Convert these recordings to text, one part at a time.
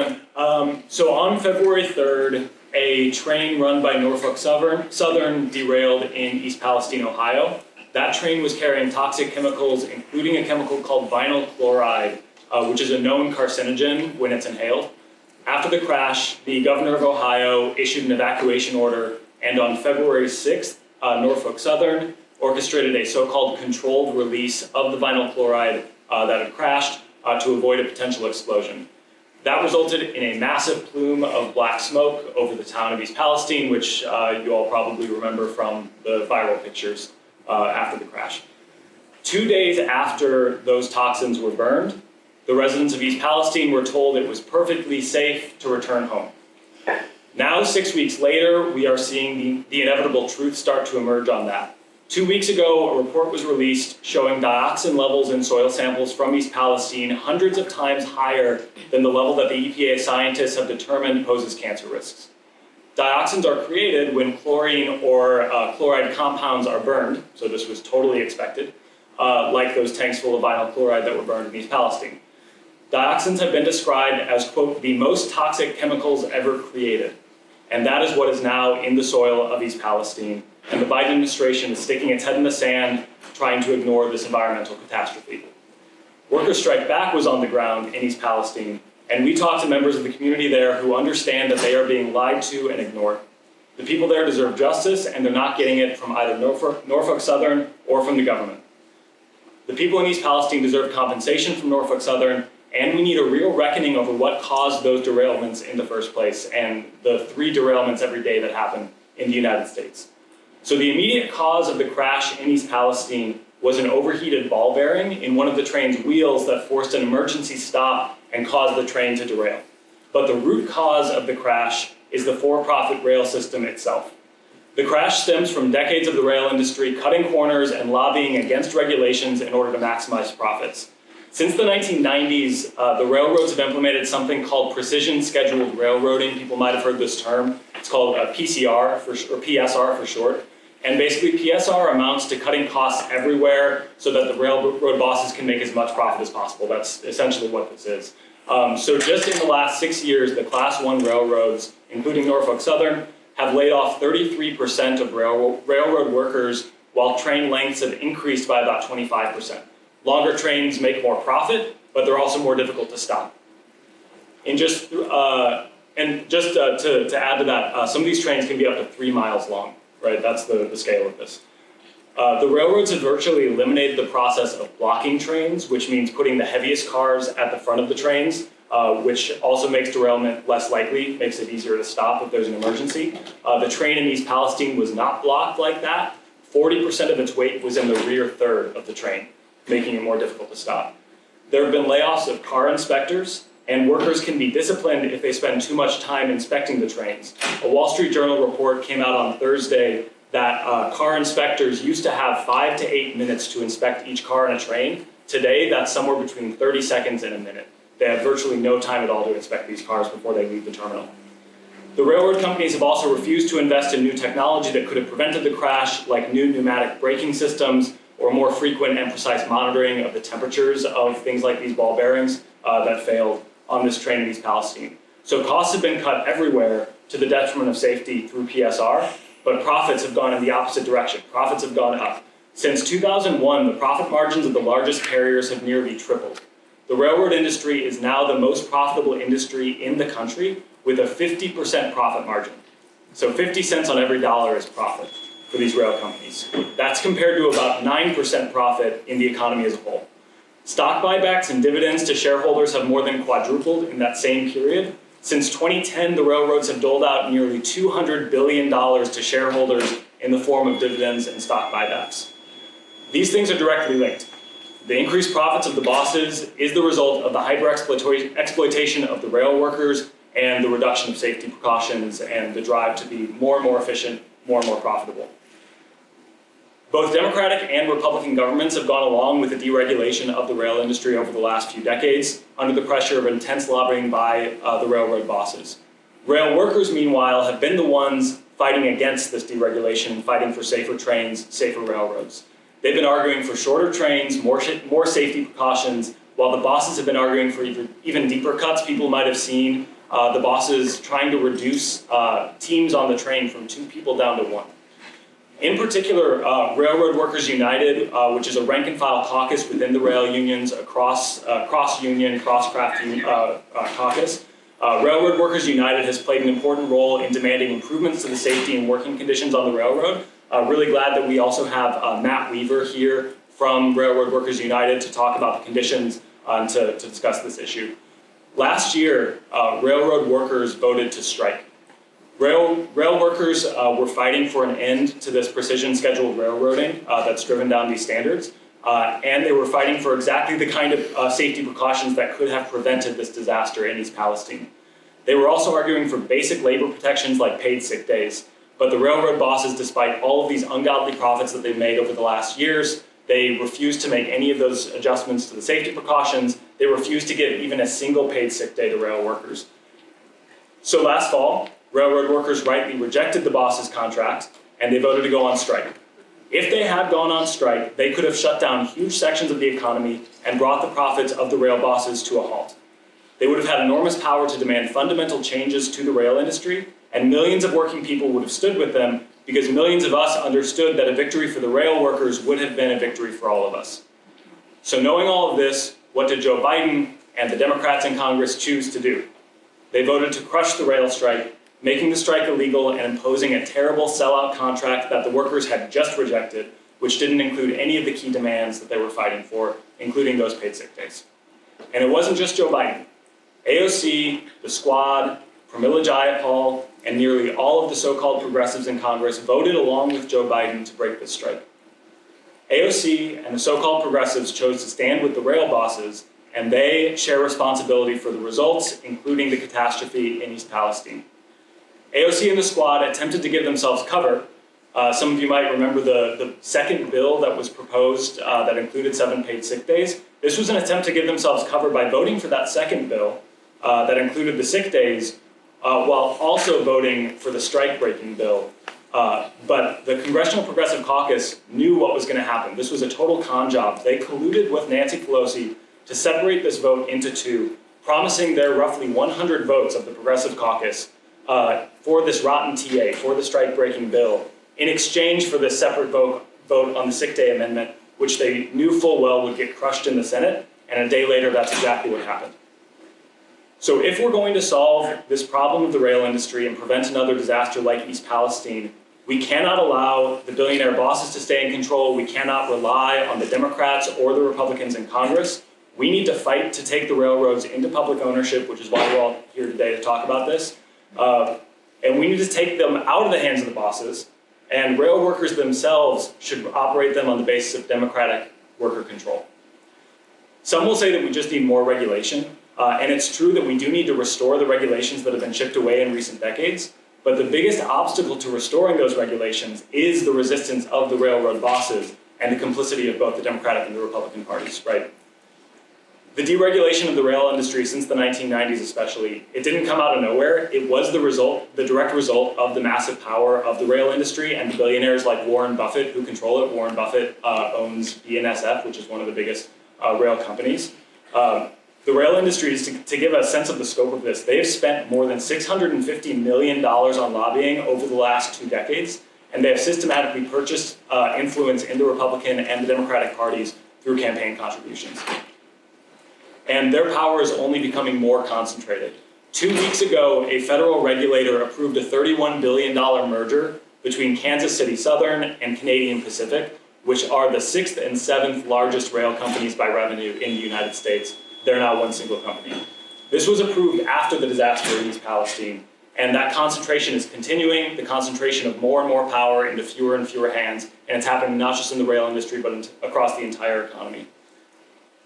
everyone. So on February 3rd, a train run by Norfolk Southern derailed in East Palestine, Ohio. That train was carrying toxic chemicals, including a chemical called vinyl chloride, which is a known carcinogen when it's inhaled. After the crash, the governor of Ohio issued an evacuation order, and on February 6th, Norfolk Southern orchestrated a so-called controlled release of the vinyl chloride that had crashed to avoid a potential explosion. That resulted in a massive plume of black smoke over the town of East Palestine, which you all probably remember from the viral pictures after the crash. 2 days after those toxins were burned, the residents of East Palestine were told it was perfectly safe to return home. Now, 6 weeks later, we are seeing the inevitable truth start to emerge on that. 2 weeks ago, a report was released showing dioxin levels in soil samples from East Palestine hundreds of times higher than the level that the EPA scientists have determined poses cancer risks. Dioxins are created when chlorine or chloride compounds are burned, so this was totally expected, like those tanks full of vinyl chloride that were burned in East Palestine. Dioxins have been described as, quote, the most toxic chemicals ever created. And that is what is now in the soil of East Palestine. And the Biden administration is sticking its head in the sand, trying to ignore this environmental catastrophe. Workers' Strike Back was on the ground in East Palestine, and we talked to members of the community there who understand that they are being lied to and ignored. The people there deserve justice, and they're not getting it from either Norfolk Southern or from the government. The people in East Palestine deserve compensation from Norfolk Southern, and we need a real reckoning over what caused those derailments in the first place, and the 3 derailments every day that happen in the United States. So the immediate cause of the crash in East Palestine was an overheated ball bearing in one of the train's wheels that forced an emergency stop and caused the train to derail. But the root cause of the crash is the for-profit rail system itself. The crash stems from decades of the rail industry cutting corners and lobbying against regulations in order to maximize profits. Since the 1990s, the railroads have implemented something called precision scheduled railroading. People might have heard this term. It's called PSR for short. And basically, PSR amounts to cutting costs everywhere so that the railroad bosses can make as much profit as possible. That's essentially what this is. So just in the last 6 years, the Class 1 railroads, including Norfolk Southern, have laid off 33% of railroad workers, while train lengths have increased by about 25%. Longer trains make more profit, but they're also more difficult to stop. To add to that, some of these trains can be up to 3 miles long, right? That's the scale of this. The railroads have virtually eliminated the process of blocking trains, which means putting the heaviest cars at the front of the trains, which also makes derailment less likely, makes it easier to stop if there's an emergency. The train in East Palestine was not blocked like that. 40% of its weight was in the rear third of the train, making it more difficult to stop. There have been layoffs of car inspectors, and workers can be disciplined if they spend too much time inspecting the trains. A Wall Street Journal report came out on Thursday that car inspectors used to have 5 to 8 minutes to inspect each car in a train. Today, that's somewhere between 30 seconds and a minute. They have virtually no time at all to inspect these cars before they leave the terminal. The railroad companies have also refused to invest in new technology that could have prevented the crash, like new pneumatic braking systems, or more frequent and precise monitoring of the temperatures of things like these ball bearings that failed on this train in East Palestine. So costs have been cut everywhere to the detriment of safety through PSR, but profits have gone in the opposite direction. Profits have gone up. Since 2001, the profit margins of the largest carriers have nearly tripled. The railroad industry is now the most profitable industry in the country with a 50% profit margin. So 50 cents on every dollar is profit for these rail companies. That's compared to about 9% profit in the economy as a whole. Stock buybacks and dividends to shareholders have more than quadrupled in that same period. Since 2010, the railroads have doled out nearly $200 billion to shareholders in the form of dividends and stock buybacks. These things are directly linked. The increased profits of the bosses is the result of the hyper-exploitation of the rail workers and the reduction of safety precautions and the drive to be more and more efficient, more and more profitable. Both Democratic and Republican governments have gone along with the deregulation of the rail industry over the last few decades under the pressure of intense lobbying by the railroad bosses. Rail workers, meanwhile, have been the ones fighting against this deregulation, fighting for safer trains, safer railroads. They've been arguing for shorter trains, more safety precautions, while the bosses have been arguing for even deeper cuts, people might have seen the bosses trying to reduce teams on the train from 2 people down to 1. In particular, Railroad Workers United, which is a rank-and-file caucus within the rail unions, a cross-union, cross-craft caucus. Railroad Workers United has played an important role in demanding improvements to the safety and working conditions on the railroad. Really glad that we also have Matt Weaver here from Railroad Workers United to talk about the conditions and to discuss this issue. Last year, railroad workers voted to strike. Rail workers were fighting for an end to this precision scheduled railroading that's driven down these standards, and they were fighting for exactly the kind of safety precautions that could have prevented this disaster in East Palestine. They were also arguing for basic labor protections like paid sick days, but the railroad bosses, despite all of these ungodly profits that they've made over the last years, they refused to make any of those adjustments to the safety precautions. They refused to give even a single paid sick day to rail workers. So last fall, railroad workers rightly rejected the bosses' contract, and they voted to go on strike. If they had gone on strike, they could have shut down huge sections of the economy and brought the profits of the rail bosses to a halt. They would have had enormous power to demand fundamental changes to the rail industry, and millions of working people would have stood with them because millions of us understood that a victory for the rail workers would have been a victory for all of us. So knowing all of this, what did Joe Biden and the Democrats in Congress choose to do? They voted to crush the rail strike, making the strike illegal and imposing a terrible sellout contract that the workers had just rejected, which didn't include any of the key demands that they were fighting for, including those paid sick days. And it wasn't just Joe Biden. AOC, the Squad, Pramila Jayapal, and nearly all of the so-called progressives in Congress voted along with Joe Biden to break this strike. AOC and the so-called progressives chose to stand with the rail bosses, and they share responsibility for the results, including the catastrophe in East Palestine. AOC and the Squad attempted to give themselves cover. Some of you might remember the second bill that was proposed that included 7 paid sick days. This was an attempt to give themselves cover by voting for that second bill that included the sick days, while also voting for the strike-breaking bill. But the Congressional Progressive Caucus knew what was going to happen. This was a total con job. They colluded with Nancy Pelosi to separate this vote into 2, promising their roughly 100 votes of the Progressive Caucus for this rotten TA, for the strike-breaking bill, in exchange for this separate vote on the sick day amendment, which they knew full well would get crushed in the Senate, and a day later, that's exactly what happened. So if we're going to solve this problem of the rail industry and prevent another disaster like East Palestine, we cannot allow the billionaire bosses to stay in control. We cannot rely on the Democrats or the Republicans in Congress. We need to fight to take the railroads into public ownership, which is why we're all here today to talk about this. And we need to take them out of the hands of the bosses, and rail workers themselves should operate them on the basis of democratic worker control. Some will say that we just need more regulation, and it's true that we do need to restore the regulations that have been chipped away in recent decades, but the biggest obstacle to restoring those regulations is the resistance of the railroad bosses and the complicity of both the Democratic and the Republican parties, right? The deregulation of the rail industry since the 1990s especially, it didn't come out of nowhere. It was the direct result of the massive power of the rail industry and the billionaires like Warren Buffett who control it. Warren Buffett owns BNSF, which is one of the biggest rail companies. The rail industry, to give a sense of the scope of this, they've spent more than $650 million on lobbying over the last 2 decades, and they have systematically purchased influence in the Republican and the Democratic parties through campaign contributions. And their power is only becoming more concentrated. 2 weeks ago, a federal regulator approved a $31 billion merger between Kansas City Southern and Canadian Pacific, which are the 6th and 7th largest rail companies by revenue in the United States. They're now one single company. This was approved after the disaster in East Palestine, and that concentration is continuing, the concentration of more and more power into fewer and fewer hands, and it's happening not just in the rail industry, but across the entire economy.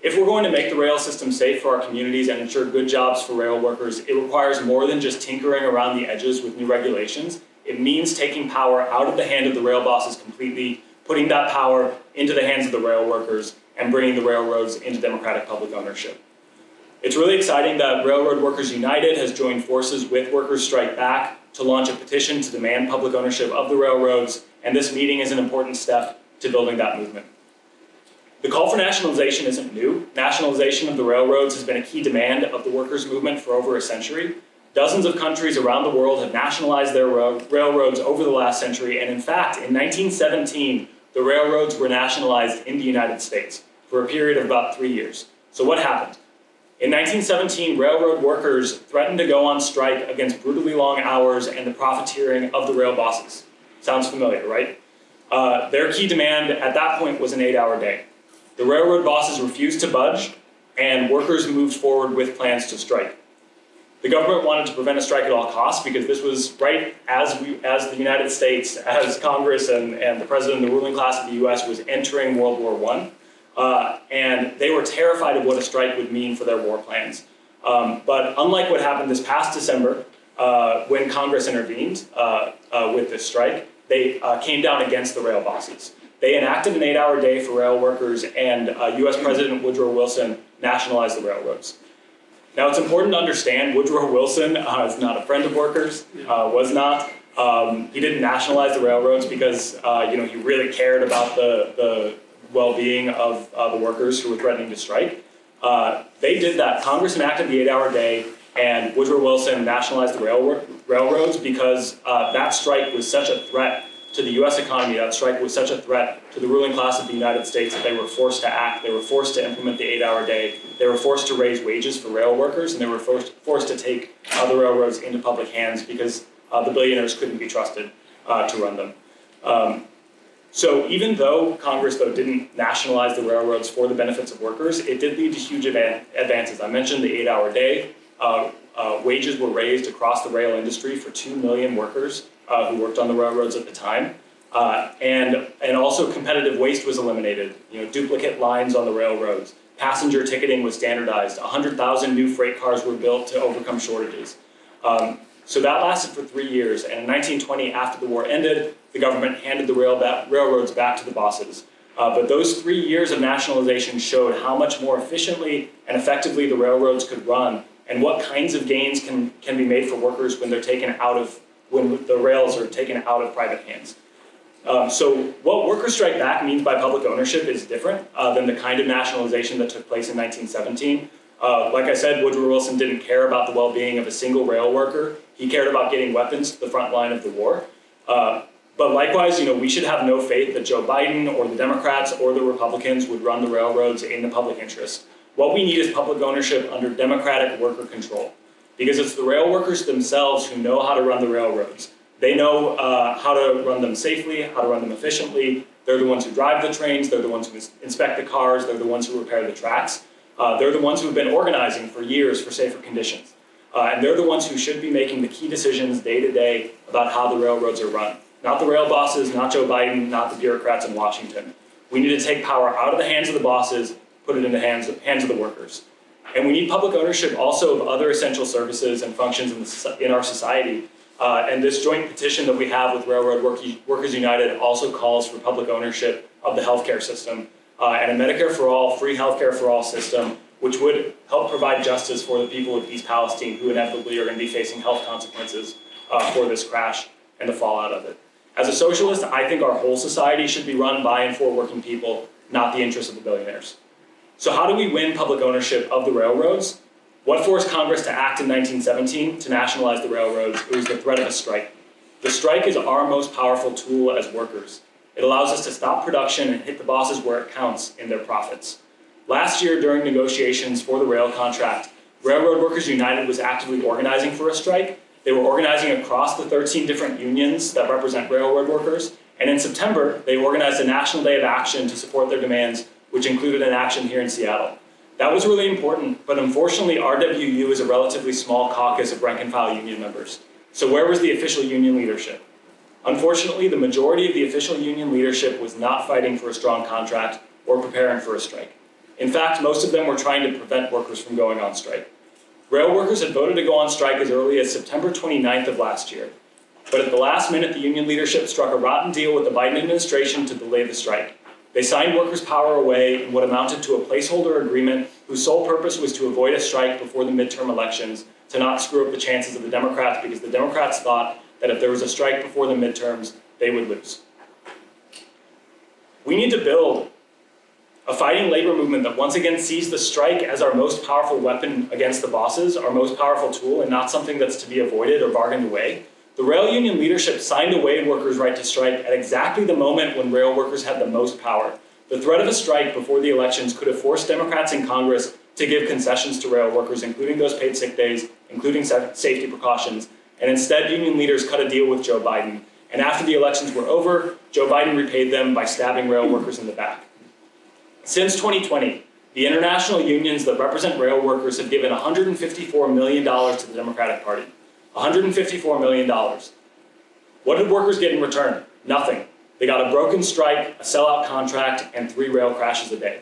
If we're going to make the rail system safe for our communities and ensure good jobs for rail workers, it requires more than just tinkering around the edges with new regulations. It means taking power out of the hand of the rail bosses completely, putting that power into the hands of the rail workers, and bringing the railroads into democratic public ownership. It's really exciting that Railroad Workers United has joined forces with Workers Strike Back to launch a petition to demand public ownership of the railroads, and this meeting is an important step to building that movement. The call for nationalization isn't new. Nationalization of the railroads has been a key demand of the workers' movement for over a century. Dozens of countries around the world have nationalized their railroads over the last century, and in fact, in 1917, the railroads were nationalized in the United States for a period of about 3 years. So what happened? In 1917, railroad workers threatened to go on strike against brutally long hours and the profiteering of the rail bosses. Sounds familiar, right? Their key demand at that point was an 8-hour day. The railroad bosses refused to budge, and workers moved forward with plans to strike. The government wanted to prevent a strike at all costs because this was right as the United States, as Congress and the president and the ruling class of the US was entering World War I. And they were terrified of what a strike would mean for their war plans. But unlike what happened this past December, when Congress intervened with this strike, they came down against the rail bosses. They enacted an 8-hour day for rail workers, and US President Woodrow Wilson nationalized the railroads. Now, it's important to understand Woodrow Wilson is not a friend of workers, was not. He didn't nationalize the railroads because he really cared about the well-being of the workers who were threatening to strike. They did that. Congress enacted the 8-hour day, and Woodrow Wilson nationalized the railroads because that strike was such a threat to the U.S. economy. That strike was such a threat to the ruling class of the United States that they were forced to act. They were forced to implement the 8-hour day. They were forced to raise wages for rail workers, and they were forced to take the railroads into public hands because the billionaires couldn't be trusted to run them. So even though Congress, didn't nationalize the railroads for the benefits of workers, it did lead to huge advances. I mentioned the 8-hour day. Wages were raised across the rail industry for 2 million workers who worked on the railroads at the time. And also competitive waste was eliminated. Duplicate lines on the railroads. Passenger ticketing was standardized. 100,000 new freight cars were built to overcome shortages. So that lasted for 3 years. And in 1920, after the war ended, the government handed the railroads back to the bosses. But those 3 years of nationalization showed how much more efficiently and effectively the railroads could run, and what kinds of gains can be made for workers when when the rails are taken out of private hands. So what Workers' Strike Back means by public ownership is different than the kind of nationalization that took place in 1917. Like I said, Woodrow Wilson didn't care about the well-being of a single rail worker. He cared about getting weapons to the front line of the war. But likewise, we should have no faith that Joe Biden or the Democrats or the Republicans would run the railroads in the public interest. What we need is public ownership under democratic worker control, because it's the rail workers themselves who know how to run the railroads. They know how to run them safely, how to run them efficiently. They're the ones who drive the trains. They're the ones who inspect the cars. They're the ones who repair the tracks. They're the ones who have been organizing for years for safer conditions. And they're the ones who should be making the key decisions day to day about how the railroads are run. Not the rail bosses, not Joe Biden, not the bureaucrats in Washington. We need to take power out of the hands of the bosses, put it in the hands of the workers. And we need public ownership also of other essential services and functions in our society. And this joint petition that we have with Railroad Workers United also calls for public ownership of the healthcare system and a Medicare for all, free healthcare for all system, which would help provide justice for the people of East Palestine who inevitably are going to be facing health consequences for this crash and the fallout of it. As a socialist, I think our whole society should be run by and for working people, not the interests of the billionaires. So how do we win public ownership of the railroads? What forced Congress to act in 1917 to nationalize the railroads? It was the threat of a strike. The strike is our most powerful tool as workers. It allows us to stop production and hit the bosses where it counts in their profits. Last year, during negotiations for the rail contract, Railroad Workers United was actively organizing for a strike. They were organizing across the 13 different unions that represent railroad workers. And in September, they organized a national day of action to support their demands, which included an action here in Seattle. That was really important, but unfortunately, RWU is a relatively small caucus of rank-and-file union members. So where was the official union leadership? Unfortunately, the majority of the official union leadership was not fighting for a strong contract or preparing for a strike. In fact, most of them were trying to prevent workers from going on strike. Rail workers had voted to go on strike as early as September 29th of last year. But at the last minute, the union leadership struck a rotten deal with the Biden administration to delay the strike. They signed workers' power away in what amounted to a placeholder agreement whose sole purpose was to avoid a strike before the midterm elections, to not screw up the chances of the Democrats, because the Democrats thought that if there was a strike before the midterms, they would lose. We need to build A fighting labor movement that once again sees the strike as our most powerful weapon against the bosses, our most powerful tool, and not something that's to be avoided or bargained away. The rail union leadership signed away workers' right to strike at exactly the moment when rail workers had the most power. The threat of a strike before the elections could have forced Democrats in Congress to give concessions to rail workers, including those paid sick days, including safety precautions, and instead union leaders cut a deal with Joe Biden. And after the elections were over, Joe Biden repaid them by stabbing rail workers in the back. Since 2020, the international unions that represent rail workers have given $154 million to the Democratic Party. $154 million. What did workers get in return? Nothing. They got a broken strike, a sellout contract, and 3 rail crashes a day.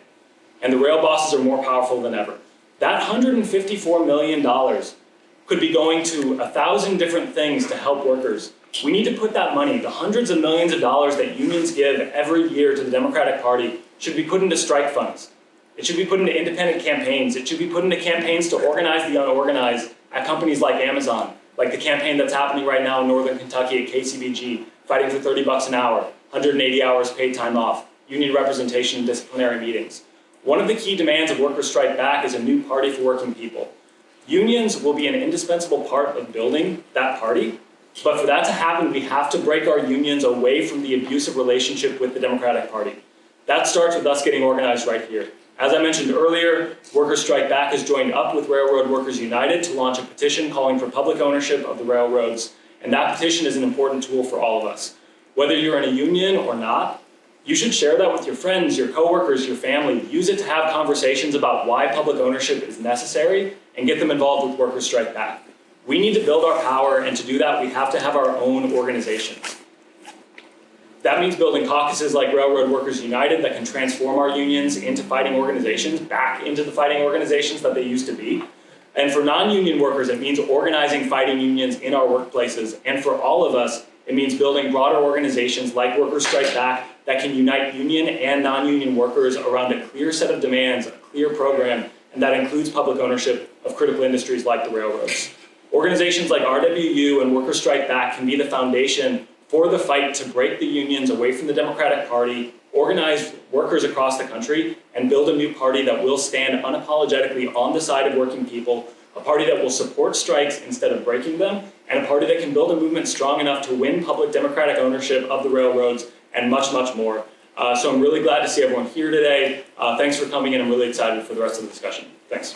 And the rail bosses are more powerful than ever. That $154 million could be going to 1,000 different things to help workers. We need to put that money, the hundreds of millions of dollars that unions give every year to the Democratic Party, should be put into strike funds. It should be put into independent campaigns. It should be put into campaigns to organize the unorganized at companies like Amazon, like the campaign that's happening right now in Northern Kentucky at KCBG, fighting for $30 an hour, 180 hours paid time off, union representation in disciplinary meetings. One of the key demands of Workers' Strike Back is a new party for working people. Unions will be an indispensable part of building that party, but for that to happen, we have to break our unions away from the abusive relationship with the Democratic Party. That starts with us getting organized right here. As I mentioned earlier, Workers' Strike Back has joined up with Railroad Workers United to launch a petition calling for public ownership of the railroads, and that petition is an important tool for all of us. Whether you're in a union or not, you should share that with your friends, your coworkers, your family. Use it to have conversations about why public ownership is necessary and get them involved with Workers' Strike Back. We need to build our power, and to do that, we have to have our own organizations. That means building caucuses like Railroad Workers United that can transform our unions into fighting organizations, back into the fighting organizations that they used to be. And for non-union workers, it means organizing fighting unions in our workplaces. And for all of us, it means building broader organizations like Workers' Strike Back that can unite union and non-union workers around a clear set of demands, a clear program, and that includes public ownership of critical industries like the railroads. Organizations like RWU and Workers' Strike Back can be the foundation for the fight to break the unions away from the Democratic Party, organize workers across the country, and build a new party that will stand unapologetically on the side of working people, a party that will support strikes instead of breaking them, and a party that can build a movement strong enough to win public democratic ownership of the railroads, and much, much more. So I'm really glad to see everyone here today. Thanks for coming in. I'm really excited for the rest of the discussion. Thanks.